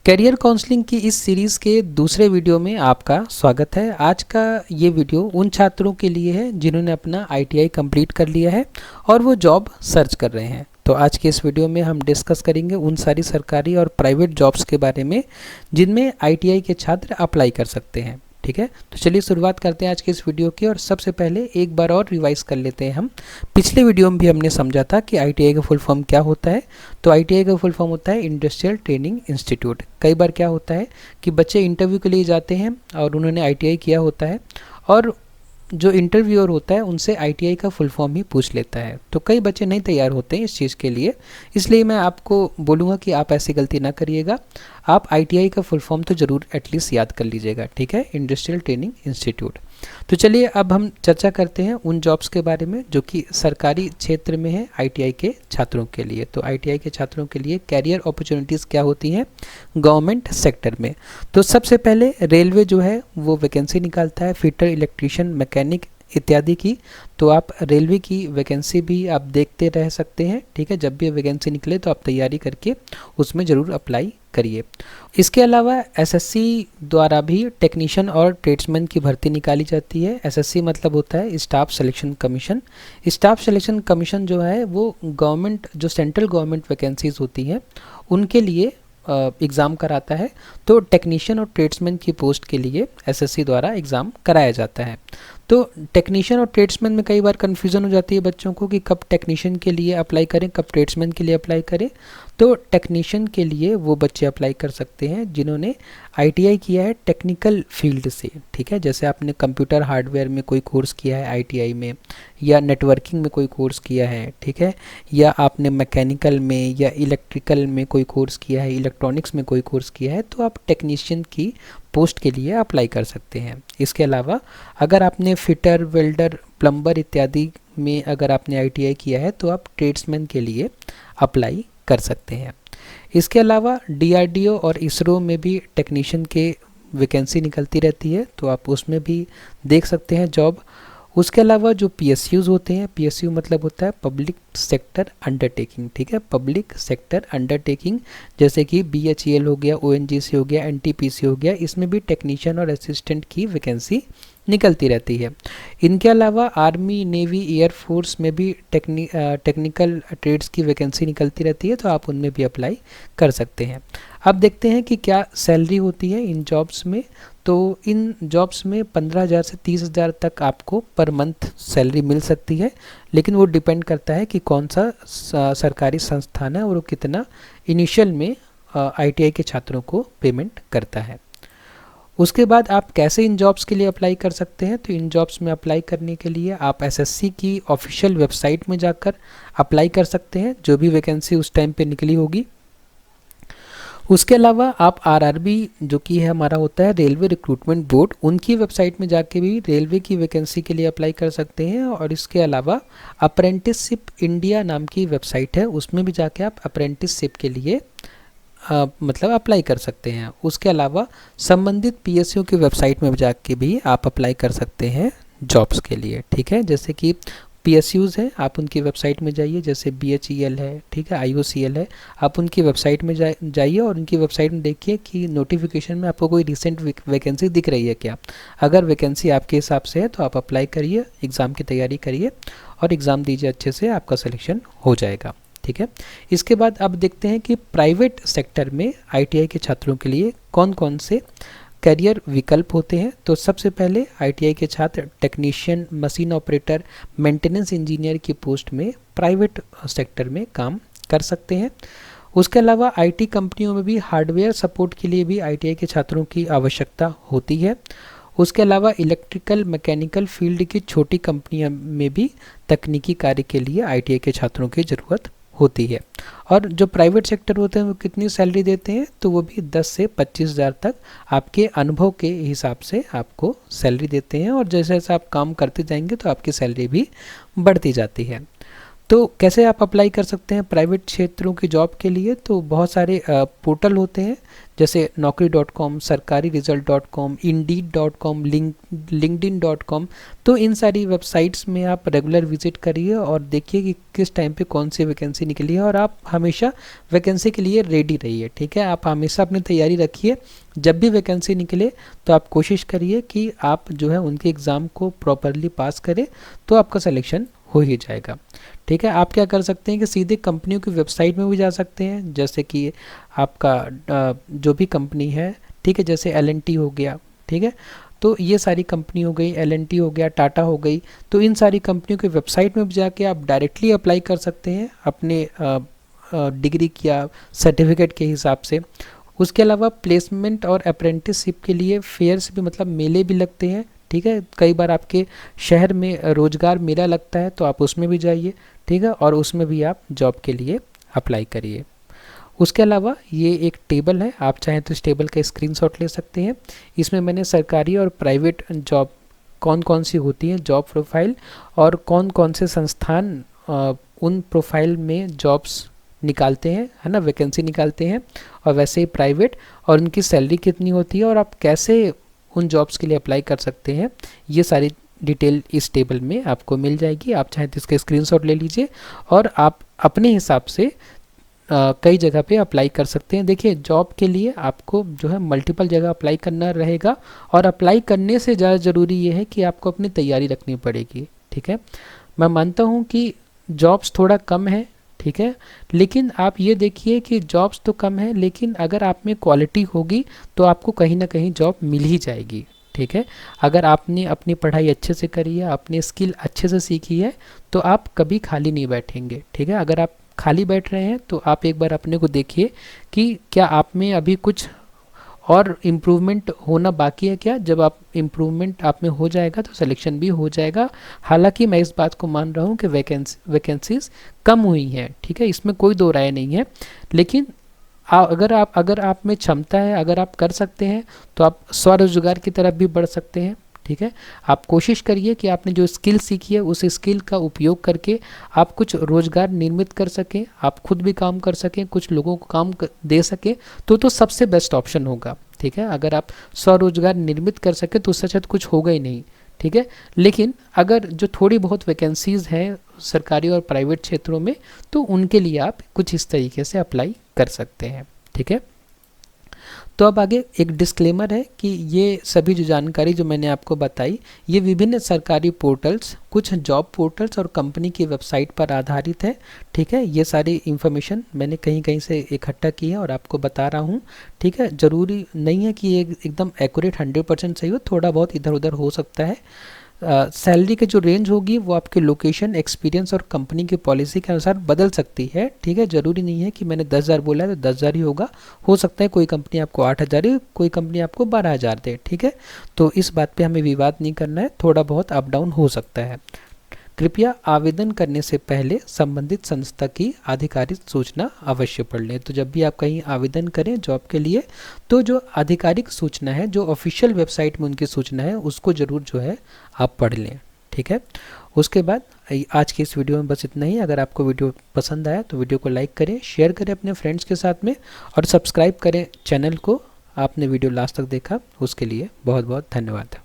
Career counselling की इस series के दूसरे वीडियो में आपका स्वागत है। आज का ये वीडियो उन छात्रों के लिए है जिन्होंने अपना आईटीआई कंप्लीट कर लिया है और वो जॉब सर्च कर रहे हैं। तो आज के इस वीडियो में हम डिस्कस करेंगे उन सारी सरकारी और प्राइवेट जॉब्स के बारे में जिनमें आईटीआई के छात्र अप्लाई कर सकते हैं। ठीक है, तो चलिए शुरुआत करते हैं आज के इस वीडियो की। और सबसे पहले एक बार और रिवाइज कर लेते हैं हम। पिछले वीडियो में भी हमने समझा था कि आईटीआई का फुल फॉर्म क्या होता है। तो आईटीआई का फुल फॉर्म होता है इंडस्ट्रियल ट्रेनिंग इंस्टीट्यूट। कई बार क्या होता है कि बच्चे इंटरव्यू के लिए जाते हैं और उन्होंने आईटीआई किया होता है और जो इंटरव्यूअर होता है उनसे आईटीआई का फुल फॉर्म ही पूछ लेता है। तो कई बच्चे नहीं तैयार होते हैं इस चीज़ के लिए, इसलिए मैं आपको बोलूँगा कि आप ऐसी गलती ना करिएगा। आप आईटीआई का फुल फॉर्म तो ज़रूर एटलीस्ट याद कर लीजिएगा। ठीक है, इंडस्ट्रियल ट्रेनिंग इंस्टीट्यूट। तो चलिए अब हम चर्चा करते हैं उन जॉब्स के बारे में जो कि सरकारी क्षेत्र में है आईटीआई के छात्रों के लिए। तो आईटीआई के छात्रों के लिए कैरियर अपॉर्चुनिटीज़ क्या होती हैं गवर्नमेंट सेक्टर में। तो सबसे पहले रेलवे जो है वो वैकेंसी निकालता है फिटर, इलेक्ट्रीशियन, मैकेनिक इत्यादि की। तो आप रेलवे की वैकेंसी भी आप देखते रह सकते हैं। ठीक है, जब भी वैकेंसी निकले तो आप तैयारी करके उसमें ज़रूर अप्लाई करिए। इसके अलावा एसएससी द्वारा भी टेक्नीशियन और ट्रेड्समैन की भर्ती निकाली जाती है। एसएससी मतलब होता है staff selection commission. Staff selection commission जो है वो गवर्नमेंट, जो सेंट्रल गवर्नमेंट वैकेंसीज होती हैं उनके लिए एग्ज़ाम कराता है। तो टेक्नीशियन और ट्रेड्समैन की पोस्ट के लिए एसएससी द्वारा एग्ज़ाम कराया जाता है। तो टेक्नीशियन और ट्रेड्समैन में कई बार कन्फ्यूज़न हो जाती है बच्चों को कि कब टेक्नीशियन के लिए अप्लाई करें, कब ट्रेड्समैन के लिए अप्लाई करें। तो टेक्नीशियन के लिए वो बच्चे अप्लाई कर सकते हैं जिन्होंने आईटीआई किया है टेक्निकल फील्ड से। ठीक है, जैसे आपने कंप्यूटर हार्डवेयर में कोई कोर्स किया है आईटीआई में, या नेटवर्किंग में कोई कोर्स किया है। ठीक है, या आपने मैकेनिकल में या इलेक्ट्रिकल में कोई कोर्स किया है, इलेक्ट्रॉनिक्स में कोई कोर्स किया है, तो आप टेक्नीशियन की पोस्ट के लिए अप्लाई कर सकते हैं। इसके अलावा अगर आपने फिटर, वेल्डर, प्लम्बर इत्यादि में अगर आपने आईटीआई किया है तो आप ट्रेड्समैन के लिए अप्लाई कर सकते हैं। इसके अलावा डीआरडीओ और इसरो में भी टेक्नीशियन के वैकेंसी निकलती रहती है, तो आप उसमें भी देख सकते हैं जॉब। उसके अलावा जो पीएसयूज होते हैं, पीएसयू मतलब होता है पब्लिक सेक्टर अंडरटेकिंग। ठीक है, पब्लिक सेक्टर अंडरटेकिंग, जैसे कि बीएचईएल हो गया, ओएनजीसी हो गया, एनटीपीसी हो गया, इसमें भी टेक्नीशियन और असिस्टेंट की वैकेंसी निकलती रहती है। इनके अलावा आर्मी, नेवी, एयरफोर्स में भी टेक्निकल ट्रेड्स की वैकेंसी निकलती रहती है, तो आप उनमें भी अप्लाई कर सकते हैं। अब देखते हैं कि क्या सैलरी होती है इन जॉब्स में। तो इन जॉब्स में 15,000 से 30,000 तक आपको पर मंथ सैलरी मिल सकती है, लेकिन वो डिपेंड करता है कि कौन सा सरकारी संस्थान है और वो कितना इनिशियल में आईटीआई के छात्रों को पेमेंट करता है। उसके बाद आप कैसे इन जॉब्स के लिए अप्लाई कर सकते हैं। तो इन जॉब्स में अप्लाई करने के लिए आप एसएससी की ऑफिशियल वेबसाइट में जाकर अप्लाई कर सकते हैं, जो भी वैकेंसी उस टाइम पे निकली होगी। उसके अलावा आप आरआरबी जो कि है हमारा होता है रेलवे रिक्रूटमेंट बोर्ड, उनकी वेबसाइट में जाके भी रेलवे की वैकेंसी के लिए अप्लाई कर सकते हैं। और इसके अलावा अप्रेंटिसशिप इंडिया नाम की वेबसाइट है, उसमें भी जाके आप अप्रेंटिसशिप के लिए मतलब अप्लाई कर सकते हैं। उसके अलावा संबंधित पीएसयू की वेबसाइट में जाके भी आप अप्लाई कर सकते हैं जॉब्स के लिए। ठीक है, जैसे कि पीएसयूज़ हैं, आप उनकी वेबसाइट में जाइए, जैसे बीएचईएल है, ठीक है, आईओसीएल है, आप उनकी वेबसाइट में जाइए और उनकी वेबसाइट में देखिए कि नोटिफिकेशन में आपको कोई रिसेंट वैकेंसी दिख रही है क्या। अगर वैकेंसी आपके हिसाब से है तो आप अप्लाई करिए, एग्ज़ाम की तैयारी करिए और एग्ज़ाम दीजिए, अच्छे से आपका सिलेक्शन हो जाएगा। ठीक है, इसके बाद अब देखते हैं कि प्राइवेट सेक्टर में आईटीआई के छात्रों के लिए कौन कौन से करियर विकल्प होते हैं। तो सबसे पहले आईटीआई के छात्र technician, machine operator, maintenance engineer की पोस्ट में प्राइवेट सेक्टर में काम कर सकते हैं। उसके अलावा आईटी कंपनियों में भी हार्डवेयर सपोर्ट के लिए भी आईटीआई के छात्रों की आवश्यकता होती है। उसके अलावा इलेक्ट्रिकल, मैकेनिकल फील्ड की छोटी कंपनियों में भी तकनीकी कार्य के लिए आईटीआई के छात्रों की ज़रूरत होती है। और जो प्राइवेट सेक्टर होते हैं वो कितनी सैलरी देते हैं, तो वो भी 10 से 25,000 तक आपके अनुभव के हिसाब से आपको सैलरी देते हैं। और जैसे जैसे आप काम करते जाएंगे तो आपकी सैलरी भी बढ़ती जाती है। तो कैसे आप अप्लाई कर सकते हैं प्राइवेट क्षेत्रों की जॉब के लिए? तो बहुत सारे पोर्टल होते हैं, जैसे naukri.com, sarkariresult.com, indeed.com, linkedin.com। तो इन सारी वेबसाइट्स में आप रेगुलर विजिट करिए और देखिए कि किस टाइम पे कौन सी वैकेंसी निकली है, और आप हमेशा वैकेंसी के लिए रेडी रहिए, ठीक है। आप हमेशा अपनी तैयारी रखिए, जब भी वैकेंसी निकले तो आप कोशिश करिए कि आप जो है उनके एग्ज़ाम को प्रॉपरली पास करें, तो आपका सिलेक्शन हो ही जाएगा, ठीक है। आप क्या कर सकते हैं कि सीधे कंपनियों की वेबसाइट में भी जा सकते हैं, जैसे कि आपका जो भी कंपनी है, ठीक है, जैसे L&T हो गया, ठीक है। तो ये सारी कंपनी हो गई, L&T हो गया, टाटा हो गई, तो इन सारी कंपनियों की वेबसाइट में भी जाके आप डायरेक्टली अप्लाई कर सकते हैं अपने डिग्री या सर्टिफिकेट के हिसाब से। उसके अलावा प्लेसमेंट और अप्रेंटिसशिप के लिए फेयर्स भी, मतलब मेले भी लगते हैं, ठीक है। कई बार आपके शहर में रोज़गार मेला लगता है, तो आप उसमें भी जाइए, ठीक है, और उसमें भी आप जॉब के लिए अप्लाई करिए। उसके अलावा ये एक टेबल है, आप चाहें तो इस टेबल का स्क्रीनशॉट ले सकते हैं। इसमें मैंने सरकारी और प्राइवेट जॉब कौन कौन सी होती हैं, जॉब प्रोफाइल, और कौन कौन से संस्थान उन प्रोफाइल में जॉब्स निकालते हैं, है ना, वैकेंसी निकालते हैं, और वैसे ही प्राइवेट, और उनकी सैलरी कितनी होती है, और आप कैसे उन जॉब्स के लिए अप्लाई कर सकते हैं, ये सारी डिटेल इस टेबल में आपको मिल जाएगी। आप चाहें तो इसका स्क्रीनशॉट ले लीजिए और आप अपने हिसाब से कई जगह पे अप्लाई कर सकते हैं। देखिए, जॉब के लिए आपको जो है मल्टीपल जगह अप्लाई करना रहेगा, और अप्लाई करने से ज़्यादा ज़रूरी ये है कि आपको अपनी तैयारी रखनी पड़ेगी, ठीक है। मैं मानता हूँ कि जॉब्स थोड़ा कम है, ठीक है, लेकिन आप ये देखिए कि जॉब्स तो कम है, लेकिन अगर आप में क्वालिटी होगी तो आपको कहीं ना कहीं जॉब मिल ही जाएगी, ठीक है। अगर आपने अपनी पढ़ाई अच्छे से करी है, आपने स्किल अच्छे से सीखी है, तो आप कभी खाली नहीं बैठेंगे, ठीक है। अगर आप खाली बैठ रहे हैं तो आप एक बार अपने को देखिए कि क्या आप में अभी कुछ और इम्प्रूवमेंट होना बाकी है क्या। जब आप इम्प्रूवमेंट आप में हो जाएगा तो सिलेक्शन भी हो जाएगा। हालांकि मैं इस बात को मान रहा हूँ कि वैकेंसीज कम हुई हैं, ठीक है, इसमें कोई दो राय नहीं है, लेकिन अगर आप में क्षमता है, अगर आप कर सकते हैं, तो आप स्वरोजगार की तरफ भी बढ़ सकते हैं, ठीक है। आप कोशिश करिए कि आपने जो स्किल सीखी है उस स्किल का उपयोग करके आप कुछ रोजगार निर्मित कर सकें, आप खुद भी काम कर सकें, कुछ लोगों को काम दे सकें, तो सबसे बेस्ट ऑप्शन होगा, ठीक है। अगर आप स्वरोजगार निर्मित कर सकें तो उससे अच्छा कुछ होगा ही नहीं, ठीक है। लेकिन अगर जो थोड़ी बहुत वैकेंसीज हैं सरकारी और प्राइवेट क्षेत्रों में, तो उनके लिए आप कुछ इस तरीके से अप्लाई कर सकते हैं, ठीक है। तो अब आगे एक डिस्क्लेमर है कि ये सभी जो जानकारी जो मैंने आपको बताई, ये विभिन्न सरकारी पोर्टल्स, कुछ जॉब पोर्टल्स और कंपनी की वेबसाइट पर आधारित है, ठीक है। ये सारी इन्फॉर्मेशन मैंने कहीं कहीं से इकट्ठा की है और आपको बता रहा हूँ, ठीक है। ज़रूरी नहीं है कि ये एकदम एक्यूरेट 100% सही हो, थोड़ा बहुत इधर उधर हो सकता है। सैलरी की जो रेंज होगी वो आपके लोकेशन, एक्सपीरियंस और कंपनी की पॉलिसी के अनुसार बदल सकती है, ठीक है। ज़रूरी नहीं है कि मैंने 10,000 बोला है तो 10,000 ही होगा, हो सकता है कोई कंपनी आपको 8,000 दे, कोई कंपनी आपको 12,000 दे, ठीक है। तो इस बात पे हमें विवाद नहीं करना है, थोड़ा बहुत अप डाउन हो सकता है। कृपया आवेदन करने से पहले संबंधित संस्था की आधिकारिक सूचना अवश्य पढ़ लें। तो जब भी आप कहीं आवेदन करें जॉब के लिए, तो जो आधिकारिक सूचना है, जो ऑफिशियल वेबसाइट में उनकी सूचना है, उसको ज़रूर जो है आप पढ़ लें, ठीक है। उसके बाद आज की इस वीडियो में बस इतना ही। अगर आपको वीडियो पसंद आया तो वीडियो को लाइक करें, शेयर करें अपने फ्रेंड्स के साथ में, और सब्सक्राइब करें चैनल को। आपने वीडियो लास्ट तक देखा उसके लिए बहुत बहुत धन्यवाद।